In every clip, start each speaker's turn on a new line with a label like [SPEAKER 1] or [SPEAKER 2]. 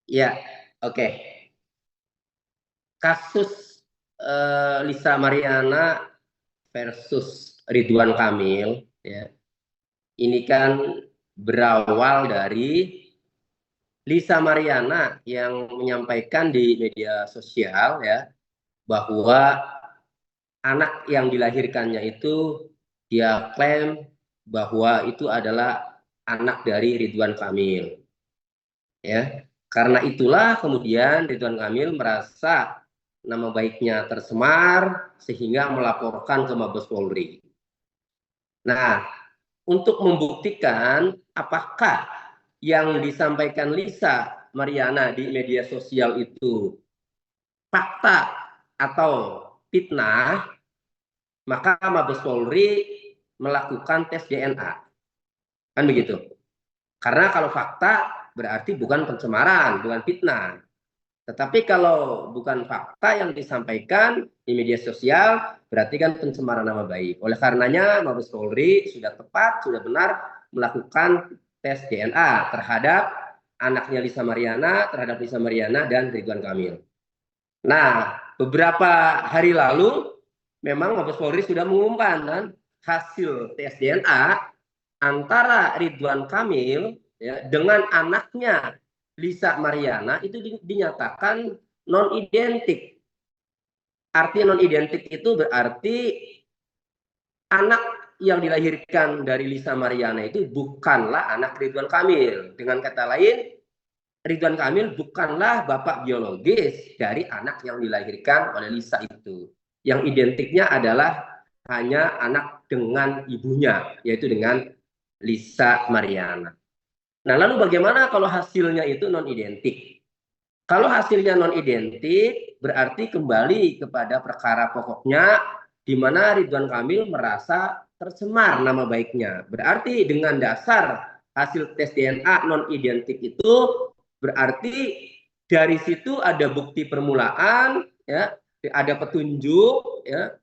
[SPEAKER 1] Ya, oke. Kasus Lisa Mariana versus Ridwan Kamil, ya, ini kan berawal dari Lisa Mariana yang menyampaikan di media sosial, ya, bahwa anak yang dilahirkannya itu dia klaim bahwa itu adalah anak dari Ridwan Kamil, ya. Karena itulah kemudian Ridwan Kamil merasa nama baiknya tercemar sehingga melaporkan ke Mabes Polri. Nah, untuk membuktikan apakah yang disampaikan Lisa Mariana di media sosial itu fakta atau fitnah, maka Mabes Polri melakukan tes DNA. Kan begitu. Karena kalau fakta berarti bukan pencemaran, bukan fitnah. Tetapi kalau bukan fakta yang disampaikan di media sosial, berarti kan pencemaran nama baik. Oleh karenanya, Mabes Polri sudah tepat, sudah benar melakukan tes DNA terhadap anaknya Lisa Mariana, terhadap Lisa Mariana dan Ridwan Kamil. Nah, beberapa hari lalu, memang Mabes Polri sudah mengumumkan kan, hasil tes DNA antara Ridwan Kamil, ya, dengan anaknya Lisa Mariana itu dinyatakan non identik. Arti non identik itu berarti anak yang dilahirkan dari Lisa Mariana itu bukanlah anak Ridwan Kamil. Dengan kata lain, Ridwan Kamil bukanlah bapak biologis dari anak yang dilahirkan oleh Lisa itu. Yang identiknya adalah hanya anak dengan ibunya, yaitu dengan Lisa Mariana. Nah, lalu bagaimana kalau hasilnya itu non identik? Kalau hasilnya non identik, berarti kembali kepada perkara pokoknya di mana Ridwan Kamil merasa tercemar nama baiknya. Berarti dengan dasar hasil tes DNA non identik itu berarti dari situ ada bukti permulaan, ya, ada petunjuk, ya,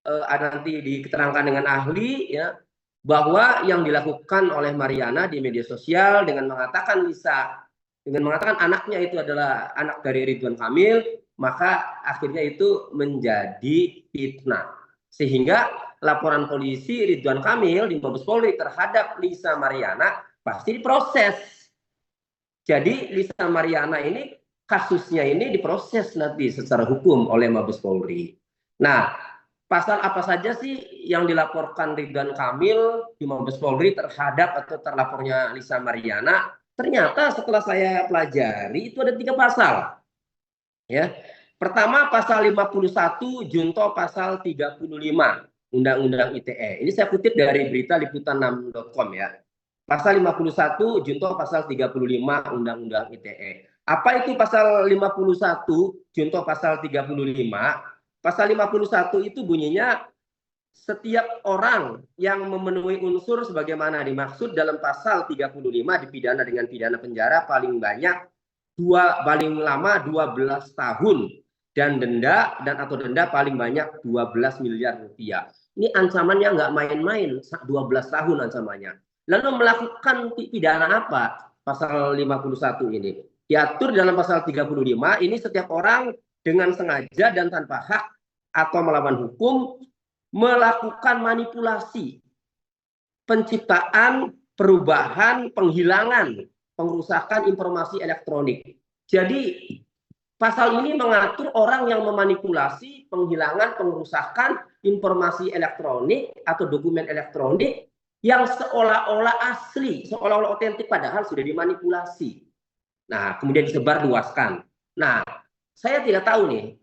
[SPEAKER 1] ada nanti diketerangkan dengan ahli, ya, bahwa yang dilakukan oleh Mariana di media sosial dengan mengatakan anaknya itu adalah anak dari Ridwan Kamil, maka akhirnya itu menjadi fitnah. Sehingga laporan polisi Ridwan Kamil di Mabes Polri terhadap Lisa Mariana pasti diproses. Jadi Lisa Mariana ini kasusnya ini diproses nanti secara hukum oleh Mabes Polri. Nah, pasal apa saja sih yang dilaporkan Ridwan Kamil di Mabes Polri terhadap atau terlapornya Lisa Mariana? Ternyata setelah saya pelajari itu ada 3 pasal. Ya. Pertama pasal 51 junto pasal 35 Undang-Undang ITE. Ini saya kutip dari berita liputan6.com, ya. Pasal 51 junto pasal 35 Undang-Undang ITE. Apa itu pasal 51 junto pasal 35? Pasal 51 itu bunyinya setiap orang yang memenuhi unsur sebagaimana dimaksud dalam pasal 35 dipidana dengan pidana penjara paling banyak paling lama 12 tahun dan denda atau denda paling banyak 12 miliar rupiah. Ini ancamannya nggak main-main, 12 tahun ancamannya. Lalu melakukan pidana apa? Pasal 51 ini. Diatur dalam pasal 35, ini setiap orang dengan sengaja dan tanpa hak atau melawan hukum melakukan manipulasi, penciptaan, perubahan, penghilangan, pengerusakan informasi elektronik. Jadi pasal ini mengatur orang yang memanipulasi, penghilangan, pengerusakan informasi elektronik atau dokumen elektronik yang seolah-olah asli, seolah-olah otentik padahal sudah dimanipulasi. Nah, kemudian disebar luaskan. Nah, saya tidak tahu nih,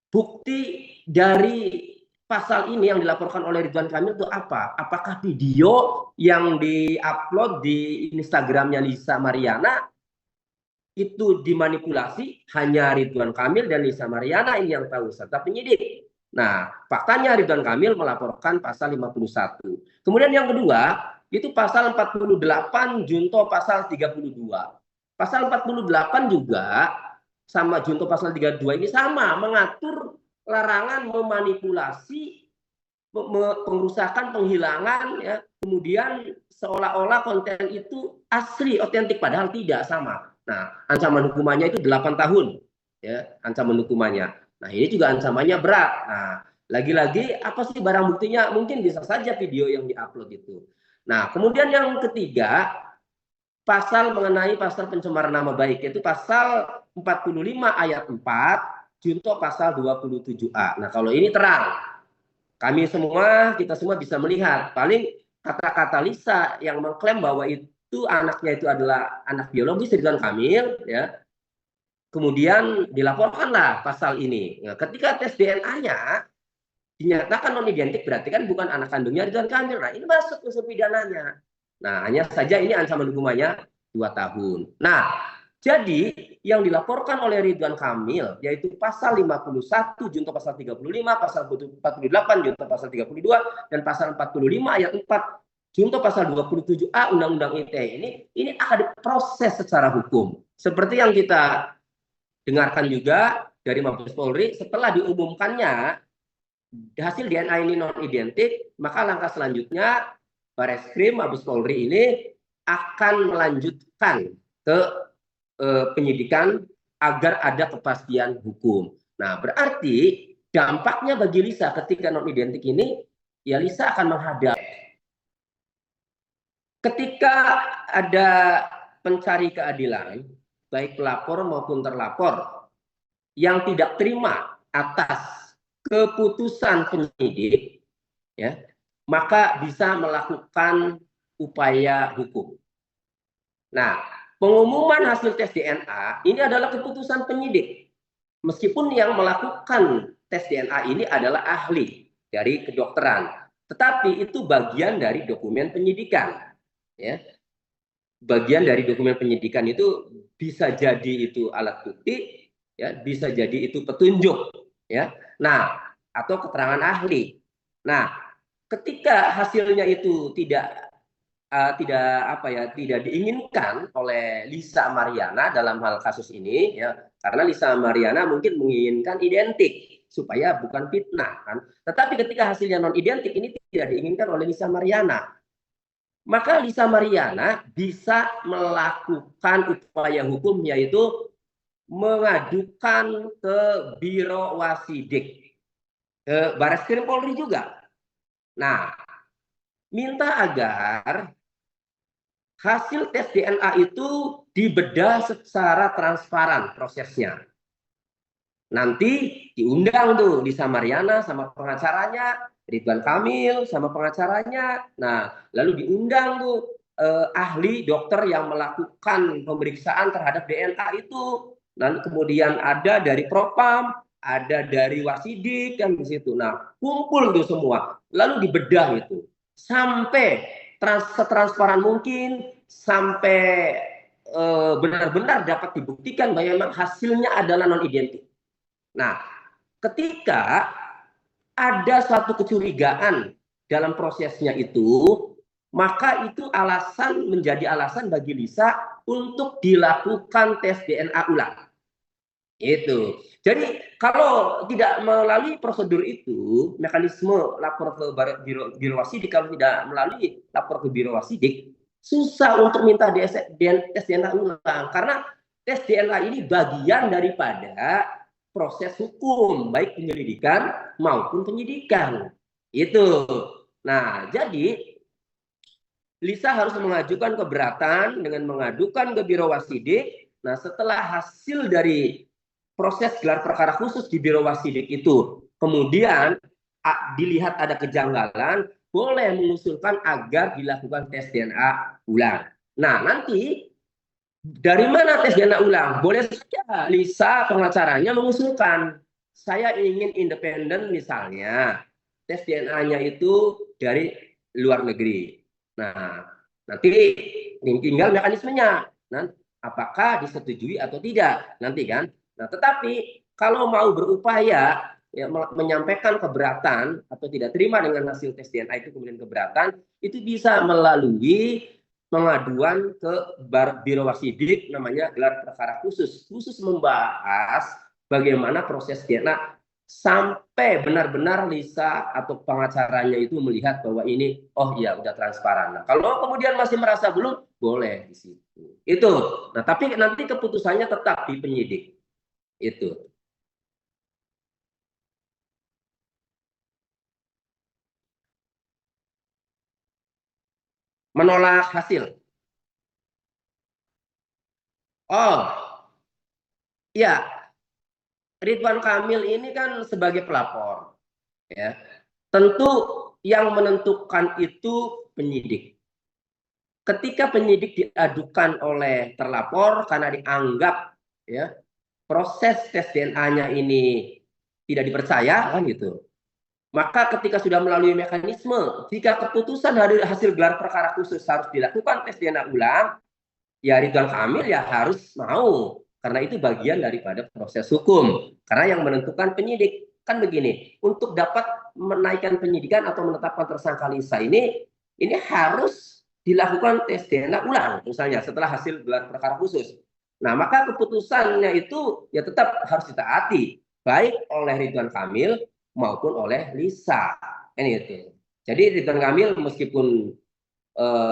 [SPEAKER 1] bukti dari pasal ini yang dilaporkan oleh Ridwan Kamil itu apa? Apakah video yang diupload di Instagramnya Lisa Mariana itu dimanipulasi? Hanya Ridwan Kamil dan Lisa Mariana ini yang tahu, serta penyidik. Nah, faktanya Ridwan Kamil melaporkan pasal 51. Kemudian yang kedua, itu pasal 48 junto pasal 32. Pasal 48 juga sama junto pasal 32 ini sama, mengatur larangan memanipulasi, pengerusakan, penghilangan, ya, kemudian seolah-olah konten itu asli, otentik, padahal tidak, sama. Nah, ancaman hukumannya itu 8 tahun, ya, ancaman hukumannya. Nah, ini juga ancamannya berat. Nah, lagi-lagi apa sih barang buktinya? Mungkin bisa saja video yang diupload itu. Nah, kemudian yang ketiga, pasal mengenai pasal pencemaran nama baik, yaitu pasal 45 ayat 4, junto pasal 27A. Nah, kalau ini terang, kita semua bisa melihat. Paling kata-kata Lisa yang mengklaim bahwa itu anaknya itu adalah anak biologis Ridwan Kamil, ya. Kemudian dilaporkanlah pasal ini. Nah, ketika tes DNA dinyatakan non identik, berarti kan bukan anak kandungnya Ridwan Kamil. Nah, ini masuk unsur pidananya. Nah, hanya saja ini ancaman hukumannya 2 tahun. Nah, jadi yang dilaporkan oleh Ridwan Kamil yaitu pasal 51 junto pasal 35, pasal 48 junto pasal 32 dan pasal 45 ayat 4 junto pasal 27A Undang-Undang ITE ini akan diproses secara hukum. Seperti yang kita dengarkan juga dari Mabes Polri, setelah diumumkannya hasil DNA ini non identik, maka langkah selanjutnya Bareskrim Mabes Polri ini akan melanjutkan ke penyidikan agar ada kepastian hukum. Nah, berarti dampaknya bagi Lisa ketika non identik ini, ya Lisa akan menghadap ketika ada pencari keadilan, baik pelapor maupun terlapor, yang tidak terima atas keputusan penyidik, ya, maka bisa melakukan upaya hukum. Nah, pengumuman hasil tes DNA ini adalah keputusan penyidik. Meskipun yang melakukan tes DNA ini adalah ahli dari kedokteran, tetapi itu bagian dari dokumen penyidikan, ya. Bagian dari dokumen penyidikan itu bisa jadi itu alat bukti, ya, bisa jadi itu petunjuk, ya. Nah, atau keterangan ahli. Nah, ketika hasilnya itu tidak diinginkan oleh Lisa Mariana dalam hal kasus ini, ya, karena Lisa Mariana mungkin menginginkan identik supaya bukan fitnah, kan. Tetapi ketika hasilnya non identik ini tidak diinginkan oleh Lisa Mariana, maka Lisa Mariana bisa melakukan upaya hukum, yaitu mengadukan ke Biro Wasidik, ke Bareskrim Polri juga. Nah, minta agar hasil tes DNA itu dibedah secara transparan prosesnya. Nanti diundang tuh Lisa Mariana sama pengacaranya, Ridwan Kamil sama pengacaranya. Nah, lalu diundang tuh ahli dokter yang melakukan pemeriksaan terhadap DNA itu. Nanti kemudian ada dari Propam, ada dari Wasidik kan di situ. Nah, kumpul tuh semua. Lalu dibedah itu sampai setransparan mungkin, sampai benar-benar dapat dibuktikan bahwa memang hasilnya adalah non identik. Nah, ketika ada suatu kecurigaan dalam prosesnya itu, maka itu menjadi alasan bagi Lisa untuk dilakukan tes DNA ulang. Itu. Jadi kalau tidak melalui prosedur itu, mekanisme lapor ke Biro Wasidik, kalau tidak melalui lapor ke Biro Wasidik, susah untuk minta tes DNA ulang, karena tes DNA ini bagian daripada proses hukum, baik penyelidikan maupun penyidikan. Itu. Nah, jadi Lisa harus mengajukan keberatan dengan mengadukan ke Biro Wasidik. Nah, setelah hasil dari proses gelar perkara khusus di Biro Wasidik itu kemudian dilihat ada kejanggalan, boleh mengusulkan agar dilakukan tes DNA ulang. Nah, nanti dari mana tes DNA ulang? Boleh saja Lisa pengacaranya mengusulkan, saya ingin independen misalnya, tes DNA-nya itu dari luar negeri. Nah, nanti tinggal mekanismenya. Nah, apakah disetujui atau tidak nanti kan? Nah, tetapi kalau mau berupaya ya, menyampaikan keberatan atau tidak terima dengan hasil tes DNA itu kemudian keberatan, itu bisa melalui pengaduan ke Biro Wasidik, namanya gelar perkara khusus membahas bagaimana proses DNA sampai benar-benar Lisa atau pengacaranya itu melihat bahwa ini oh iya udah transparan. Nah, kalau kemudian masih merasa belum, boleh di situ. Itu. Nah, tapi nanti keputusannya tetap di penyidik. Itu. Menolak hasil. Oh, ya, Ridwan Kamil ini kan sebagai pelapor, ya. Tentu yang menentukan itu penyidik. Ketika penyidik diadukan oleh terlapor karena dianggap ya proses tes DNA-nya ini tidak dipercaya kan gitu. Maka ketika sudah melalui mekanisme, jika keputusan dari hasil gelar perkara khusus harus dilakukan tes DNA ulang, ya Ridwan Kamil ya harus mau karena itu bagian daripada proses hukum. Karena yang menentukan penyidik kan begini, untuk dapat menaikkan penyidikan atau menetapkan tersangka Lisa ini harus dilakukan tes DNA ulang misalnya setelah hasil gelar perkara khusus. Nah, maka keputusannya itu ya tetap harus ditaati baik oleh Ridwan Kamil maupun oleh Lisa. Ini itu. Jadi Ridwan Kamil meskipun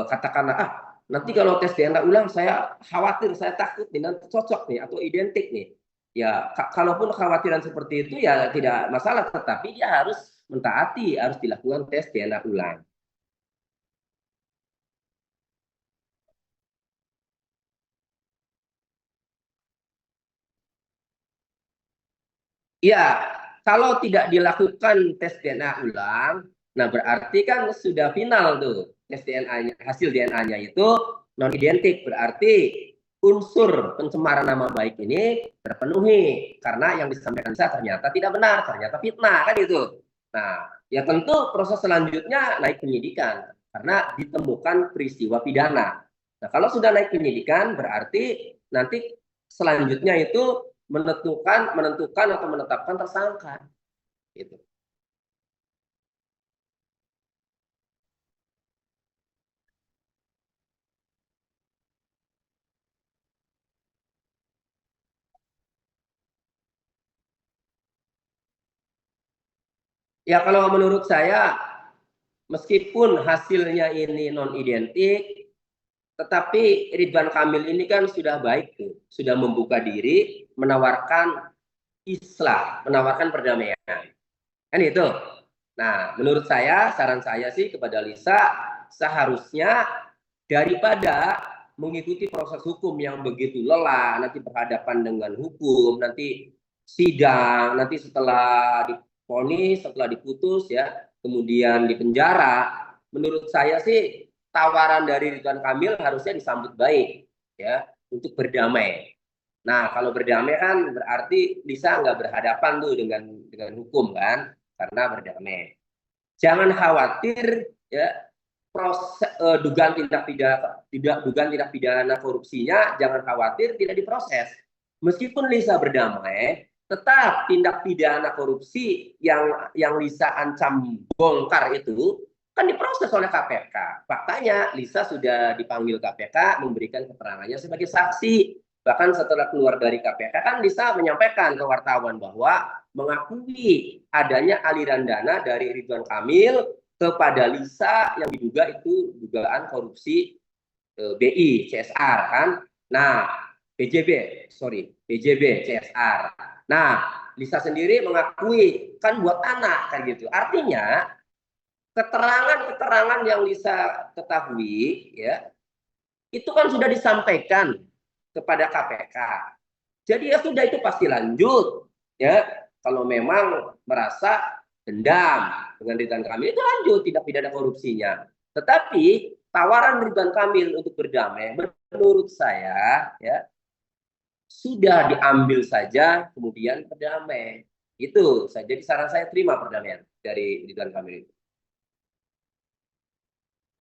[SPEAKER 1] katakanlah nanti kalau tes DNA ulang saya khawatir, saya takut nih nanti cocok nih atau identik nih. Ya, kalaupun kekhawatiran seperti itu ya tidak masalah, tetapi dia harus mentaati, harus dilakukan tes DNA ulang. Ya, kalau tidak dilakukan tes DNA ulang, nah berarti kan sudah final tuh tes DNA-nya, hasil DNA-nya itu non identik, berarti unsur pencemaran nama baik ini terpenuhi karena yang disampaikan saya ternyata tidak benar, ternyata fitnah kan itu. Nah, ya tentu proses selanjutnya naik penyidikan karena ditemukan peristiwa pidana. Nah, kalau sudah naik penyidikan berarti nanti selanjutnya itu menentukan atau menetapkan tersangka. Gitu. Ya kalau menurut saya meskipun hasilnya ini non identik, tetapi Ridwan Kamil ini kan sudah baik tuh, sudah membuka diri, menawarkan islah, menawarkan perdamaian. Kan itu. Nah, menurut saya, saran saya sih kepada Lisa, seharusnya daripada mengikuti proses hukum yang begitu lelah, nanti berhadapan dengan hukum, nanti sidang, nanti setelah diponis, setelah diputus ya, kemudian dipenjara, menurut saya sih tawaran dari Ridwan Kamil harusnya disambut baik ya untuk berdamai. Nah, kalau berdamai kan berarti Lisa nggak berhadapan tuh dengan hukum kan, karena berdamai. Jangan khawatir ya proses dugaan tindak pidana korupsinya jangan khawatir tidak diproses. Meskipun Lisa berdamai, tetap tindak pidana korupsi yang Lisa ancam bongkar itu kan diproses oleh KPK. Faktanya Lisa sudah dipanggil KPK memberikan keterangannya sebagai saksi. Bahkan setelah keluar dari KPK kan Lisa menyampaikan ke wartawan bahwa mengakui adanya aliran dana dari Ridwan Kamil kepada Lisa yang diduga itu dugaan korupsi BI CSR kan. Nah, PJB, sorry, PJB CSR. Nah, Lisa sendiri mengakui kan buat anak kan gitu. Artinya keterangan-keterangan yang Lisa ketahui ya itu kan sudah disampaikan kepada KPK. Jadi ya sudah itu pasti lanjut ya. Kalau memang merasa dendam dengan Ridwan Kamil itu lanjut tidak pidana korupsinya. Tetapi tawaran Ridwan Kamil untuk berdamai menurut saya ya sudah diambil saja kemudian berdamai. Itu saja. Jadi saran saya terima perdamaian dari Ridwan Kamil itu.